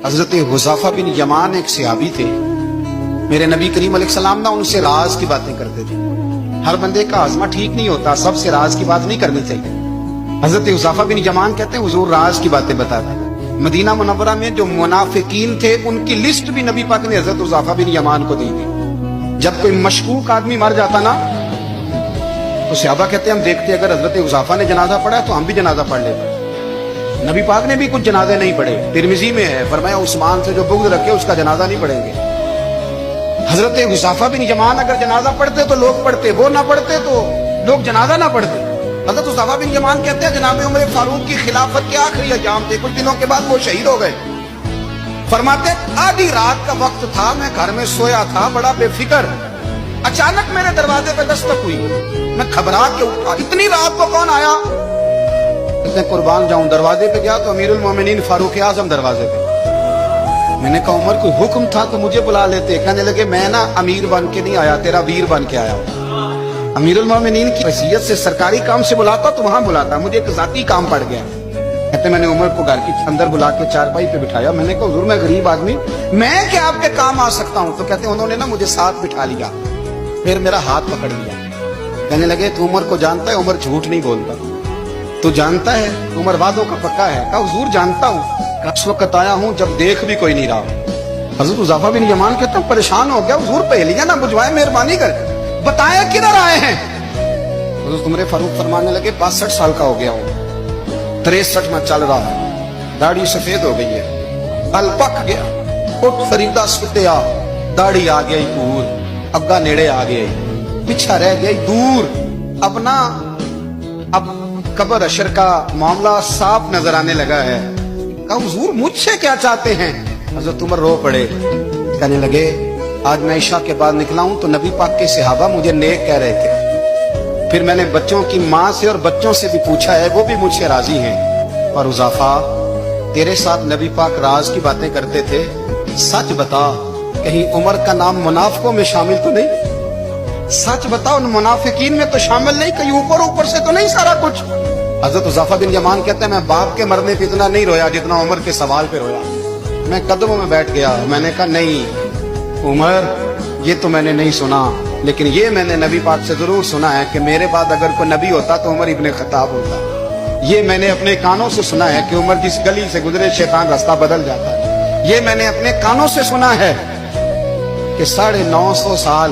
حضرت حذیفہ بن یمان ایک صحابی تھے، میرے نبی کریم علیہ السلام نہ ان سے راز کی باتیں کرتے تھے۔ ہر بندے کا ہاضمہ ٹھیک نہیں ہوتا، سب سے راز کی بات نہیں کرنی چاہیے۔ حضرت حذیفہ بن یمان کہتے ہیں حضور راز کی باتیں بتاتے۔ مدینہ منورہ میں جو منافقین تھے ان کی لسٹ بھی نبی پاک نے حضرت حذیفہ بن یمان کو دی تھی۔ جب کوئی مشکوک آدمی مر جاتا نا تو صحابہ کہتے ہیں ہم دیکھتے اگر حضرت حذیفہ نے جنازہ پڑھا تو ہم بھی جنازہ پڑھ لیتے۔ نبی پاک نے بھی کچھ جنازے نہیں پڑھے، ترمذی میں ہے، فرمایا عثمان سے جو بغض رکھے اس کا جنازہ نہیں پڑھیں گے۔ حضرت حذیفہ بن یمان اگر جنازہ پڑھتے تو لوگ پڑھتے، وہ نہ پڑھتے تو لوگ جنازہ نہ پڑھتے۔ حضرت حذیفہ بن یمان کہتے ہیں جناب عمر فاروق کی خلافت کے آخری ایام تھے، کچھ دنوں کے بعد وہ شہید ہو گئے۔ فرماتے آدھی رات کا وقت تھا، میں گھر میں سویا تھا بڑا بے فکر، اچانک میرے دروازے پہ دستک ہوئی، میں گھبرا کے اٹھا، اتنی رات کو کون آیا؟ اتنے قربان جاؤں، دروازے پہ گیا تو امیر المومنین فاروق اعظم دروازے پہ۔ میں نے کہا عمر کوئی حکم تھا تو مجھے بلا لیتے۔ کہنے لگے میں نا امیر بن کے نہیں آیا، تیرا ویر بن کے آیا ہوں۔ امیر المومنین کی حیثیت سے سرکاری کام سے بلاتا تو وہاں بلاتا، مجھے ایک ذاتی کام پڑ گیا۔ کہتے میں نے عمر کو گھر کی اندر بلا کے چارپائی پہ بٹھایا، میں نے کہا حضور میں غریب آدمی، میں کیا آپ کے کام آ سکتا ہوں؟ تو کہتے انہوں نے نا مجھے ساتھ بٹھا لیا، پھر میرا ہاتھ پکڑ لیا، کہنے لگے تو عمر کو جانتا ہے؟ عمر جھوٹ نہیں بولتا، تو جانتا ہے عمر وعدوں کا پکا ہے؟ کہا حضور جانتا ہوں، اس وقت آیا ہوں جب دیکھ بھی کوئی نہیں رہا۔ حضرت حذیفہ بن یمان کہتا ہوں پریشان ہو گیا، حضور پہلیاں نہ بجھوائے، مہربانی کر بتائیں کدھر آئے ہیں؟ حضرت عمر فاروق فرمانے لگے 62 سال کا ہو گیا ہوں، 63 میں چل رہا ہے، داڑھی سفید ہو گئی ہے، بل پک گیا، اٹھ فریدہ سٹیا، داڑھی آ گئی پور، اگا نیڑے آ گئی، پیچھا رہ گئی دور، اب قبر اشر کا معاملہ صاف نظر آنے لگا ہے۔ کہا حضور مجھ سے کیا چاہتے ہیں؟ حضرت عمر رو پڑے، کہنے لگے آج میں عشاء کے بعد نکلا ہوں تو نبی پاک کے صحابہ مجھے نیک کہہ رہے تھے، پھر میں نے بچوں کی ماں سے اور بچوں سے بھی پوچھا ہے، وہ بھی مجھ سے راضی ہیں۔ اور حذیفہ تیرے ساتھ نبی پاک راز کی باتیں کرتے تھے، سچ بتا کہیں عمر کا نام منافقوں میں شامل تو نہیں؟ سچ بتا ان منافقین میں تو شامل نہیں، کہیں اوپر سے تو نہیں سارا کچھ؟ حضرت حذیفہ بن یمان کہتے ہیں میں باپ کے مرنے پہ اتنا نہیں رویا جتنا عمر کے سوال پہ رویا۔ میں قدموں میں بیٹھ گیا، میں نے کہا نہیں عمر یہ تو میں نے نہیں سنا، لیکن یہ میں نے نبی پاک سے ضرور سنا ہے کہ میرے بعد اگر کوئی نبی ہوتا تو عمر ابن خطاب ہوتا۔ یہ میں نے اپنے کانوں سے سنا ہے کہ عمر جس گلی سے گزرے شیطان راستہ بدل جاتا ہے۔ یہ میں نے اپنے کانوں سے سنا ہے کہ 950 سال